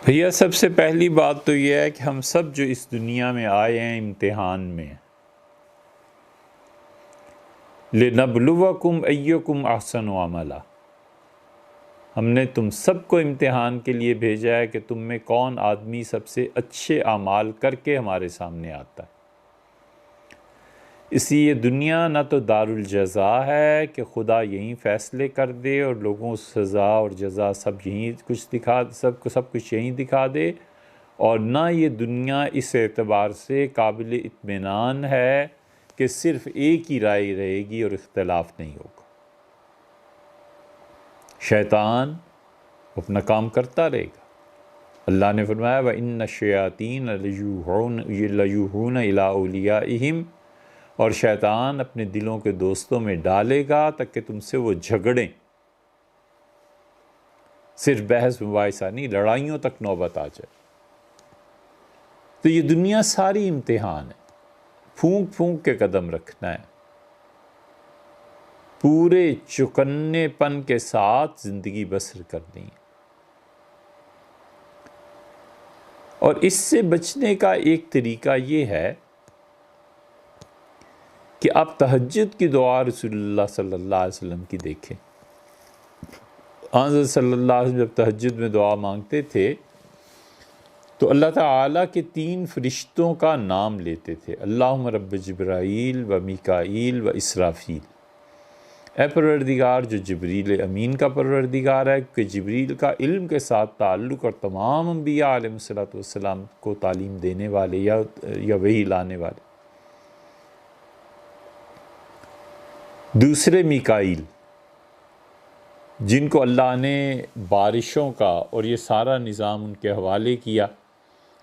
بھیا سب سے پہلی بات تو یہ ہے کہ ہم سب جو اس دنیا میں آئے ہیں امتحان میں، لِنَبْلُوَكُمْ أَيُّكُمْ أَحْسَنُ عَمَلًا، ہم نے تم سب کو امتحان کے لیے بھیجا ہے کہ تم میں کون آدمی سب سے اچھے اعمال کر کے ہمارے سامنے آتا ہے۔ اس لیے یہ دنیا نہ تو دار الجزا ہے کہ خدا یہیں فیصلے کر دے اور لوگوں کو سزا اور جزا سب کچھ یہیں دکھا دے، اور نہ یہ دنیا اس اعتبار سے قابل اطمینان ہے کہ صرف ایک ہی رائے رہے گی اور اختلاف نہیں ہوگا۔ شیطان اپنا کام کرتا رہے گا۔ اللہ نے فرمایا وَإِنَّ الشَّيَاطِينَ لَيُوحُونَ إِلَىٰ أَوْلِيَائِهِمْ، اور شیطان اپنے دلوں کے دوستوں میں ڈالے گا تاکہ تم سے وہ جھگڑیں، صرف بحث مباحثہ نہیں، لڑائیوں تک نوبت آ جائے۔ تو یہ دنیا ساری امتحان ہے، پھونک پھونک کے قدم رکھنا ہے، پورے چوکنے پن کے ساتھ زندگی بسر کرنی ہے۔ اور اس سے بچنے کا ایک طریقہ یہ ہے کہ آپ تہجد کی دعا رسول اللہ صلی اللہ علیہ وسلم کی دیکھیں۔ حضرت صلی اللہ علیہ وسلم جب تہجد میں دعا مانگتے تھے تو اللہ تعالیٰ کے 3 فرشتوں کا نام لیتے تھے، اللہم رب جبرائیل و میکائیل و اسرافیل۔ اے پروردگار جو جبریل امین کا پروردگار ہے، کہ جبریل کا علم کے ساتھ تعلق اور تمام انبیاء علیہ السلام کو تعلیم دینے والے یا وحی لانے والے۔ دوسرے میکائیل، جن کو اللہ نے بارشوں کا اور یہ سارا نظام ان کے حوالے کیا،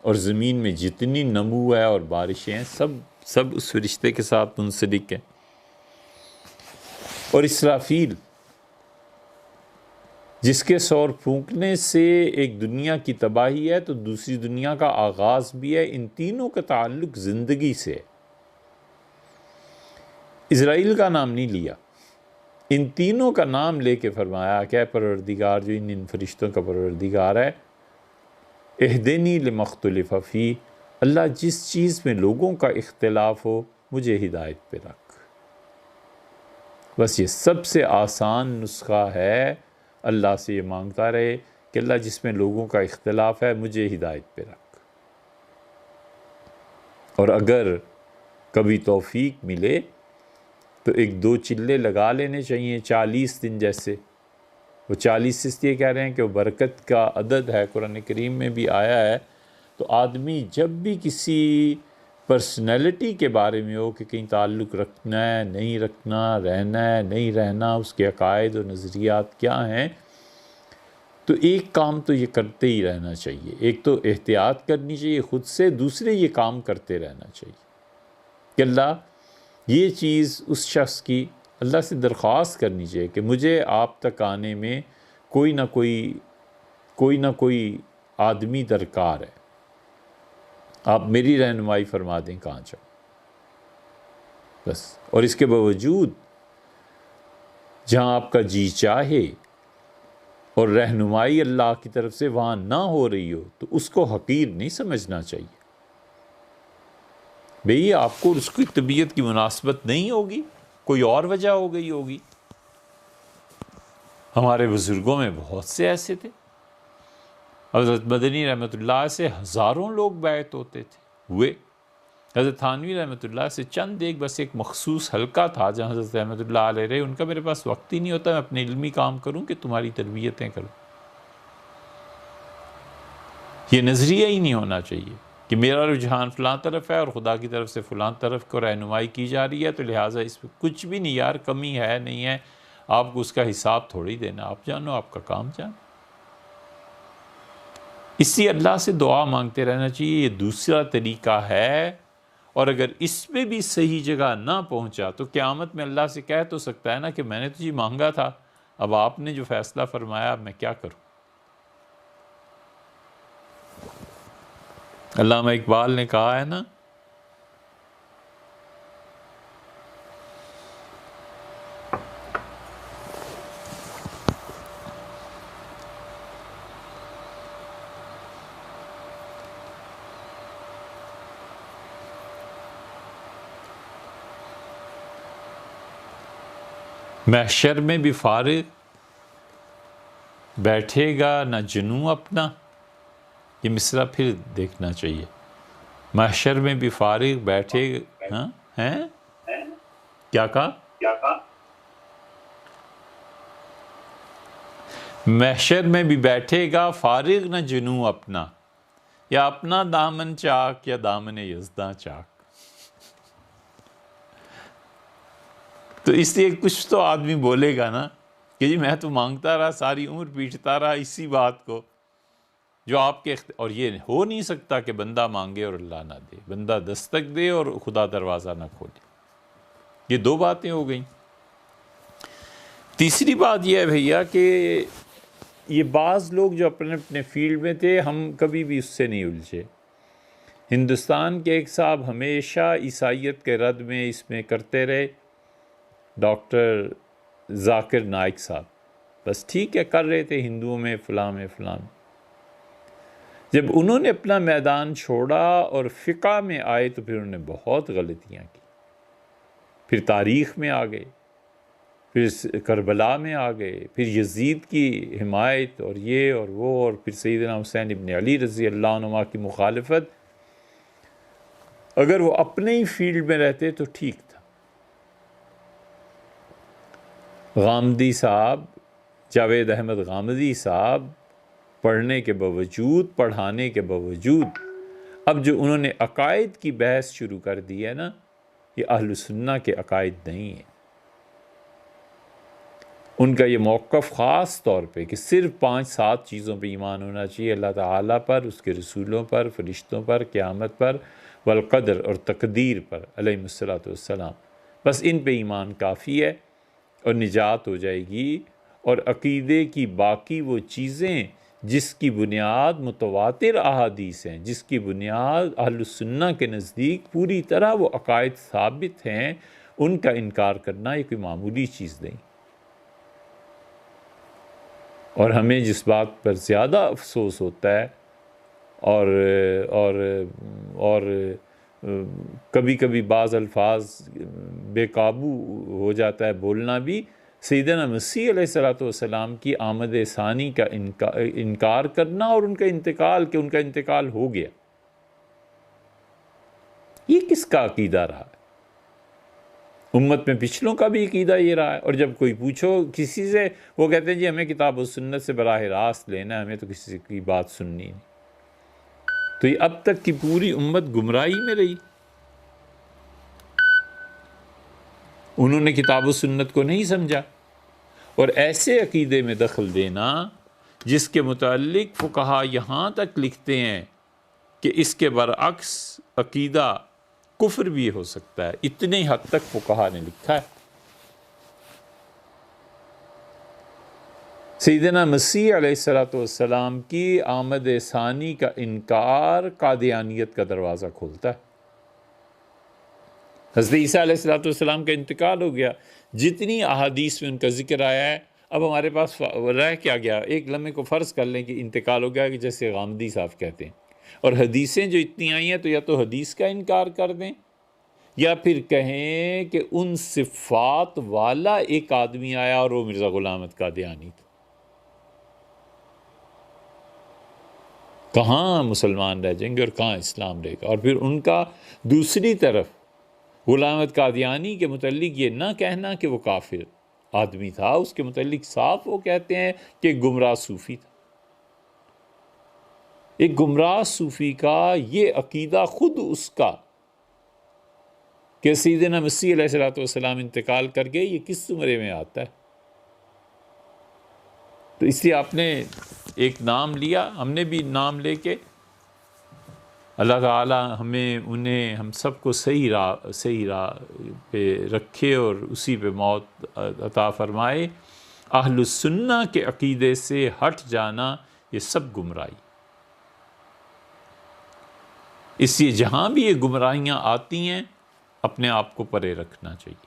اور زمین میں جتنی نمو ہے اور بارشیں ہیں سب اس فرشتے کے ساتھ منسلک ہیں۔ اور اسرافیل، جس کے سور پھونکنے سے ایک دنیا کی تباہی ہے تو دوسری دنیا کا آغاز بھی ہے۔ ان تینوں کا تعلق زندگی سے ہے۔ اسرائیل کا نام نہیں لیا، ان تینوں کا نام لے کے فرمایا کہ اے پروردگار جو ان فرشتوں کا پروردگار ہے، اہدنی لما اختلف فیہ، اللہ جس چیز میں لوگوں کا اختلاف ہو مجھے ہدایت پہ رکھ۔ بس یہ سب سے آسان نسخہ ہے، اللہ سے یہ مانگتا رہے کہ اللہ جس میں لوگوں کا اختلاف ہے مجھے ہدایت پہ رکھ۔ اور اگر کبھی توفیق ملے تو 1-2 چلے لگا لینے چاہیے 40 دن جیسے۔ وہ 40 اس لیے کہہ رہے ہیں کہ وہ برکت کا عدد ہے، قرآن کریم میں بھی آیا ہے۔ تو آدمی جب بھی کسی پرسنالٹی کے بارے میں ہو کہ کہیں تعلق رکھنا ہے نہیں رکھنا، رہنا ہے نہیں رہنا، اس کے عقائد و نظریات کیا ہیں، تو ایک کام تو یہ کرتے ہی رہنا چاہیے۔ ایک تو احتیاط کرنی چاہیے خود سے، دوسرے یہ کام کرتے رہنا چاہیے کہ اللہ یہ چیز اس شخص کی اللہ سے درخواست کرنی چاہیے کہ مجھے آپ تک آنے میں کوئی نہ کوئی آدمی درکار ہے، آپ میری رہنمائی فرما دیں کہاں جاؤں بس۔ اور اس کے باوجود جہاں آپ کا جی چاہے اور رہنمائی اللہ کی طرف سے وہاں نہ ہو رہی ہو تو اس کو حقیر نہیں سمجھنا چاہیے۔ بھئی آپ کو اس کی طبیعت کی مناسبت نہیں ہوگی، کوئی اور وجہ ہو گئی ہوگی۔ ہمارے بزرگوں میں بہت سے ایسے تھے، حضرت مدنی رحمۃ اللہ سے ہزاروں لوگ بیعت ہوئے۔ حضرت تھانوی رحمۃ اللہ سے چند بس ایک مخصوص حلقہ تھا جہاں حضرت رحمۃ اللہ علیہ رہے۔ ان کا میرے پاس وقت ہی نہیں ہوتا، میں اپنے علمی کام کروں کہ تمہاری تربیتیں کروں۔ یہ نظریہ ہی نہیں ہونا چاہیے کہ میرا رجحان فلاں طرف ہے اور خدا کی طرف سے فلاں طرف کو رہنمائی کی جا رہی ہے، تو لہٰذا اس میں کچھ بھی نہیں، یار کمی ہے نہیں ہے، آپ کو اس کا حساب تھوڑی دینا، آپ جانو آپ کا کام جانو۔ اس لیے اللہ سے دعا مانگتے رہنا چاہیے، یہ دوسرا طریقہ ہے۔ اور اگر اس میں بھی صحیح جگہ نہ پہنچا تو قیامت میں اللہ سے کہہ تو سکتا ہے نا کہ میں نے تجھے مانگا تھا، اب آپ نے جو فیصلہ فرمایا اب میں کیا کروں۔ علامہ اقبال نے کہا ہے نا، محشر میں بھی فارغ بیٹھے گا نہ جنوں اپنا. یہ مصرع پھر دیکھنا چاہیے. محشر میں بھی فارغ بیٹھے گا. ہاں ہیں کیا کہا؟ محشر میں بھی بیٹھے گا فارغ نہ جنوں اپنا، یا اپنا دامن چاک یا دامن یزداں چاک. تو اس لیے کچھ تو آدمی بولے گا نا کہ جی میں تو مانگتا رہا ساری عمر پیٹتا رہا اسی بات کو جو آپ کے اور یہ ہو نہیں سکتا کہ بندہ مانگے اور اللہ نہ دے، بندہ دستک دے اور خدا دروازہ نہ کھولے. یہ دو باتیں ہو گئیں. تیسری بات یہ ہے بھیا کہ یہ بعض لوگ جو اپنے اپنے فیلڈ میں تھے، ہم کبھی بھی اس سے نہیں الجھے. ہندوستان کے ایک صاحب ہمیشہ عیسائیت کے رد میں اس میں کرتے رہے، ڈاکٹر ذاکر نائک صاحب. بس ٹھیک ہے، کر رہے تھے ہندوؤں میں فلاں میں فلاں میں. جب انہوں نے اپنا میدان چھوڑا اور فقہ میں آئے تو پھر انہوں نے بہت غلطیاں کی. پھر تاریخ میں آ گئے، پھر کربلا میں آ گئے، پھر یزید کی حمایت اور یہ اور وہ، اور پھر سیدنا حسین ابن علی رضی اللہ عنہ کی مخالفت. اگر وہ اپنے ہی فیلڈ میں رہتے تو ٹھیک تھا. غامدی صاحب، جاوید احمد غامدی صاحب پڑھنے کے باوجود، پڑھانے کے باوجود، اب جو انہوں نے عقائد کی بحث شروع کر دی ہے نا، یہ اہل سنہ کے عقائد نہیں ہیں. ان کا یہ موقف خاص طور پہ کہ صرف 5-7 چیزوں پہ ایمان ہونا چاہیے، اللہ تعالیٰ پر، اس کے رسولوں پر، فرشتوں پر، قیامت پر، والقدر اور تقدیر پر علیہ السلام. بس ان پہ ایمان کافی ہے اور نجات ہو جائے گی. اور عقیدے کی باقی وہ چیزیں جس کی بنیاد متواتر احادیث ہیں، جس کی بنیاد اہل سنہ کے نزدیک پوری طرح وہ عقائد ثابت ہیں، ان کا انکار کرنا یہ کوئی معمولی چیز نہیں. اور ہمیں جس بات پر زیادہ افسوس ہوتا ہے اور کبھی کبھی بعض الفاظ بے قابو ہو جاتا ہے بولنا بھی، سیدنا مسیح علیہ السلام کی آمد ثانی کا انکار کرنا اور ان کا انتقال، کہ ان کا انتقال ہو گیا. یہ کس کا عقیدہ رہا ہے؟ امت میں پچھلوں کا بھی عقیدہ یہ رہا ہے. اور جب کوئی پوچھو کسی سے، وہ کہتے ہیں جی ہمیں کتاب و سنت سے براہ راست لینا ہے، ہمیں تو کسی کی بات سننی نہیں. تو یہ اب تک کی پوری امت گمراہی میں رہی. انہوں نے کتاب و سنت کو نہیں سمجھا. اور ایسے عقیدے میں دخل دینا جس کے متعلق فقہا یہاں تک لکھتے ہیں کہ اس کے برعکس عقیدہ کفر بھی ہو سکتا ہے، اتنے حد تک فقہا نے لکھا ہے. سیدنا مسیح علیہ السلام کی آمد ثانی کا انکار قادیانیت کا دروازہ کھولتا ہے. حضرت عیسیٰ علیہ السلام کا انتقال ہو گیا، جتنی احادیث میں ان کا ذکر آیا ہے، اب ہمارے پاس رہ کیا گیا؟ ایک لمحے کو فرض کر لیں کہ انتقال ہو گیا، کہ جیسے غامدی صاحب کہتے ہیں. اور حدیثیں جو اتنی آئی ہیں تو یا تو حدیث کا انکار کر دیں، یا پھر کہیں کہ ان صفات والا ایک آدمی آیا اور وہ مرزا غلام احمد قادیانی تھا. کہاں مسلمان رہ جائیں گے اور کہاں اسلام رہے گا؟ اور پھر ان کا دوسری طرف غلام احمد قادیانی کے متعلق یہ نہ کہنا کہ وہ کافر آدمی تھا، اس کے متعلق صاف وہ کہتے ہیں کہ ایک گمراہ صوفی تھا. ایک گمراہ صوفی کا یہ عقیدہ خود اس کا کہ سیدنا مسیح علیہ السلام انتقال کر گئے، یہ کس زمرے میں آتا ہے؟ تو اس لیے آپ نے ایک نام لیا، ہم نے بھی نام لے کے اللہ تعالی ہمیں ہم سب کو صحیح راہ پہ رکھے اور اسی پہ موت عطا فرمائے. اہل السنہ کے عقیدے سے ہٹ جانا یہ سب گمراہی. اس لیے جہاں بھی یہ گمراہیاں آتی ہیں اپنے آپ کو پرے رکھنا چاہیے،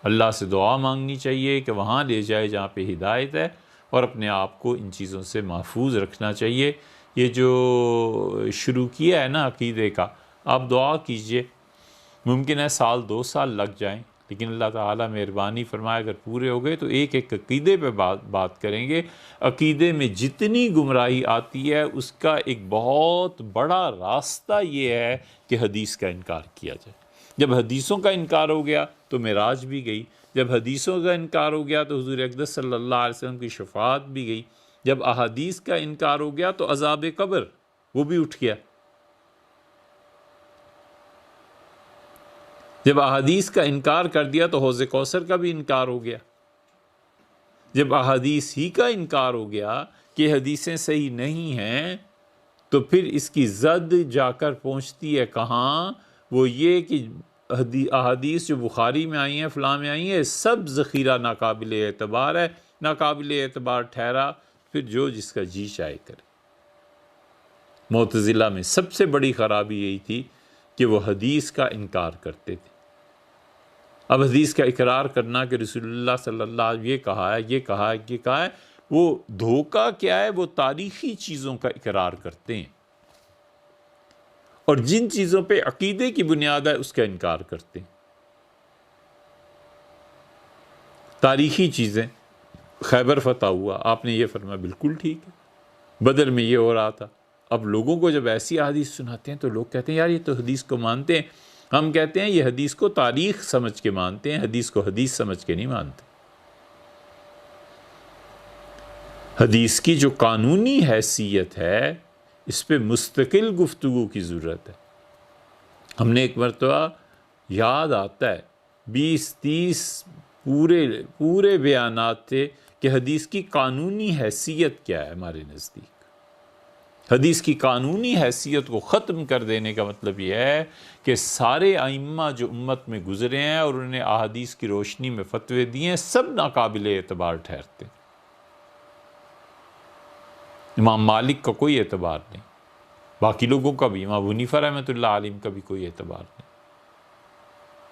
اللہ سے دعا مانگنی چاہیے کہ وہاں لے جائے جہاں پہ ہدایت ہے، اور اپنے آپ کو ان چیزوں سے محفوظ رکھنا چاہیے. یہ جو شروع کیا ہے نا عقیدے کا، آپ دعا کیجئے، ممکن ہے 1-2 سال لگ جائیں، لیکن اللہ تعالیٰ مہربانی فرمائے اگر پورے ہو گئے تو ایک ایک عقیدے پہ بات کریں گے. عقیدے میں جتنی گمراہی آتی ہے اس کا ایک بہت بڑا راستہ یہ ہے کہ حدیث کا انکار کیا جائے. جب حدیثوں کا انکار ہو گیا تو معراج بھی گئی. جب حدیثوں کا انکار ہو گیا تو حضور اقدس صلی اللہ علیہ وسلم کی شفاعت بھی گئی. جب احادیث کا انکار ہو گیا تو عذاب قبر وہ بھی اٹھ گیا. جب احادیث کا انکار کر دیا تو حوض کوثر کا بھی انکار ہو گیا. جب احادیث ہی کا انکار ہو گیا کہ حدیثیں صحیح نہیں ہیں تو پھر اس کی زد جا کر پہنچتی ہے کہاں؟ وہ یہ کہ احادیث جو بخاری میں آئی ہیں فلاں میں آئی ہیں سب ذخیرہ ناقابل اعتبار ہے. ناقابل اعتبار ٹھہرا پھر جو جس کا جی چاہے کرے. معتزلہ میں سب سے بڑی خرابی یہی تھی کہ وہ حدیث کا انکار کرتے تھے. اب حدیث کا اقرار کرنا کہ رسول اللہ صلی اللہ علیہ وسلم یہ کہا ہے وہ دھوکہ کیا ہے؟ وہ تاریخی چیزوں کا اقرار کرتے ہیں اور جن چیزوں پہ عقیدے کی بنیاد ہے اس کا انکار کرتے ہیں. تاریخی چیزیں، خیبر فتح ہوا، آپ نے یہ فرمایا بالکل ٹھیک ہے، بدر میں یہ ہو رہا تھا. اب لوگوں کو جب ایسی حدیث سناتے ہیں تو لوگ کہتے ہیں یار یہ تو حدیث کو مانتے ہیں. ہم کہتے ہیں یہ حدیث کو تاریخ سمجھ کے مانتے ہیں، حدیث کو حدیث سمجھ کے نہیں مانتے. حدیث کی جو قانونی حیثیت ہے اس پہ مستقل گفتگو کی ضرورت ہے. ہم نے ایک مرتبہ یاد آتا ہے 20-30 پورے بیانات تھے کہ حدیث کی قانونی حیثیت کیا ہے. ہمارے نزدیک حدیث کی قانونی حیثیت کو ختم کر دینے کا مطلب یہ ہے کہ سارے ائمہ جو امت میں گزرے ہیں اور انہوں نے احادیث کی روشنی میں فتوے دیے ہیں سب ناقابل اعتبار ٹھہرتے. امام مالک کا کوئی اعتبار نہیں، باقی لوگوں کا بھی، امام ابو حنیفہ رحمۃ اللہ علیہ کا بھی کوئی اعتبار نہیں.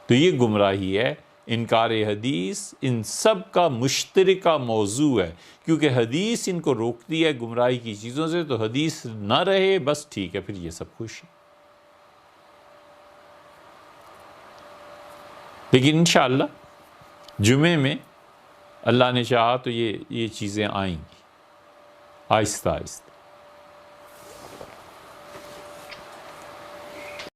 تو یہ گمراہی ہے. انکار حدیث ان سب کا مشترکہ موضوع ہے کیونکہ حدیث ان کو روکتی ہے گمراہی کی چیزوں سے. تو حدیث نہ رہے بس ٹھیک ہے، پھر یہ سب خوش ہے. لیکن انشاءاللہ جمعے میں اللہ نے چاہا تو یہ چیزیں آئیں گی آہستہ آہستہ.